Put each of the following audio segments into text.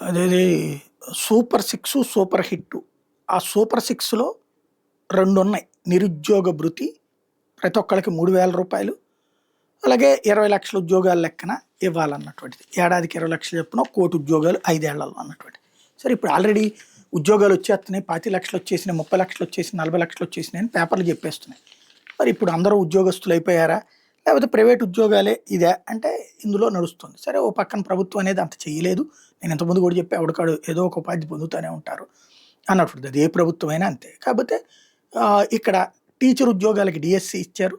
అదేది 'super six', 'super hit'. ఆ 'super సిక్స్‌లో' 2 ఉన్నాయి. నిరుద్యోగ భృతి ప్రతి ఒక్కళ్ళకి రూ. 3,000, అలాగే 20,00,000 ఉద్యోగాల లెక్కన ఇవ్వాలన్నటువంటిది. ఏడాదికి 20,00,000 చొప్పున 1,00,00,000 ఉద్యోగాలు 5 ఏళ్లలో అన్నటువంటిది. సరే ఇప్పుడు ఆల్రెడీ ఉద్యోగాలు వచ్చేస్తున్నాయి. 25,00,000 వచ్చేసినాయి, 30,00,000 వచ్చేసినాయి, 40,00,000 వచ్చేసినాయి అని పేపర్లు చెప్పేస్తున్నాయి. మరి ఇప్పుడు అందరూ ఉద్యోగస్తులు అయిపోయారా? లేకపోతే ప్రైవేట్ ఉద్యోగాలే ఇదా? అంటే ఇందులో నడుస్తుంది. సరే ఓ పక్కన ప్రభుత్వం అనేది అంత చేయలేదు. నేను ఇంతకుముందు కూడా చెప్పా ఎవడికాడు ఏదో ఒక ఉపాధి పొందుతూనే ఉంటారు అన్నటువంటిది. అది ఏ ప్రభుత్వమైనా అంతే. కాకపోతే ఇక్కడ టీచర్ ఉద్యోగాలకి డిఎస్సి ఇచ్చారు.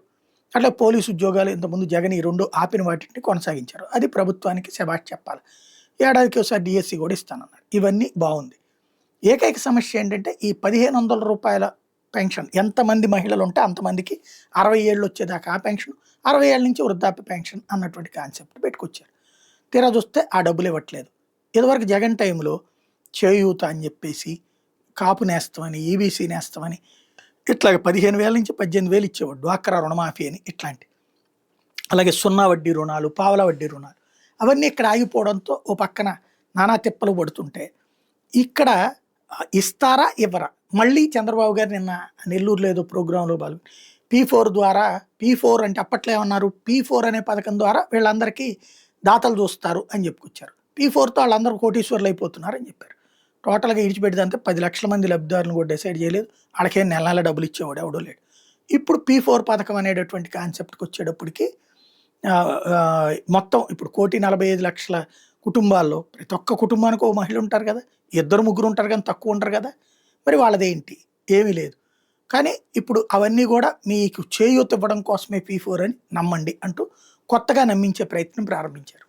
అట్లా పోలీసు ఉద్యోగాలు ఇంతకుముందు జగన్ ఈ 2 ఆపిన వాటిని కొనసాగించారు. అది ప్రభుత్వానికి శభాష్ చెప్పాలి. ఏడాదికి ఒకసారి డిఎస్సి కూడా ఇస్తానన్నారు. ఇవన్నీ బాగుంది. ఏకైక సమస్య ఏంటంటే ఈ రూ. 1,500 పెన్షన్ ఎంతమంది మహిళలు ఉంటే అంతమందికి 60 ఏళ్ళు వచ్చేదాకా ఆ పెన్షన్, 60 ఏళ్ళ నుంచి వృద్ధాప్య పెన్షన్ అన్నటువంటి కాన్సెప్ట్ పెట్టుకొచ్చారు. తీరా చూస్తే ఆ డబ్బులు ఇవ్వట్లేదు. ఇదివరకు జగన్ టైంలో చేయూత అని చెప్పేసి, కాపు నేస్తామని, ఈబీసీ నేస్తామని ఇట్లాగ 15,000 నుంచి 18,000 ఇచ్చేవాడు. డ్వాక్రా రుణమాఫీ అని ఇట్లాంటి. అలాగే సున్నా వడ్డీ రుణాలు, పావలా వడ్డీ రుణాలు అవన్నీ ఇక్కడ ఆగిపోవడంతో ఓ పక్కన నానా తిప్పలు పడుతుంటే ఇక్కడ ఇస్తారా ఇవ్వరా? మళ్ళీ చంద్రబాబు గారు నిన్న నెల్లూరులో ఏదో ప్రోగ్రాంలో భాగంగా P4 ద్వారా, P4 అంటే అప్పట్లో ఏమన్నారు, P4 అనే పథకం ద్వారా వీళ్ళందరికీ దాతలు చూస్తారు అని చెప్పుకొచ్చారు. P4తో వాళ్ళందరూ కోటీశ్వర్లు అయిపోతున్నారు అని చెప్పారు. టోటల్గా ఇడిచిపెడితే 10 లక్షల మంది లబ్ధిదారులను కూడా డిసైడ్ చేయలేదు. వాళ్ళకేం నెల నెల డబ్బులు ఇచ్చేవాడు ఎవడో లేడు. ఇప్పుడు P4 పథకం అనేటటువంటి కాన్సెప్ట్కి వచ్చేటప్పటికి మొత్తం ఇప్పుడు 1,45,00,000 కుటుంబాల్లో ప్రతి ఒక్క కుటుంబానికి ఓ మహిళ ఉంటారు కదా, 2 ముగ్గురు ఉంటారు కానీ తక్కువ ఉంటారు కదా. మరి వాళ్ళదేంటి? ఏమీ లేదు. కానీ ఇప్పుడు అవన్నీ కూడా మీకు చేయూత ఇవ్వడం కోసమే P4 అని నమ్మండి అంటూ కొత్తగా నమ్మించే ప్రయత్నం ప్రారంభించారు.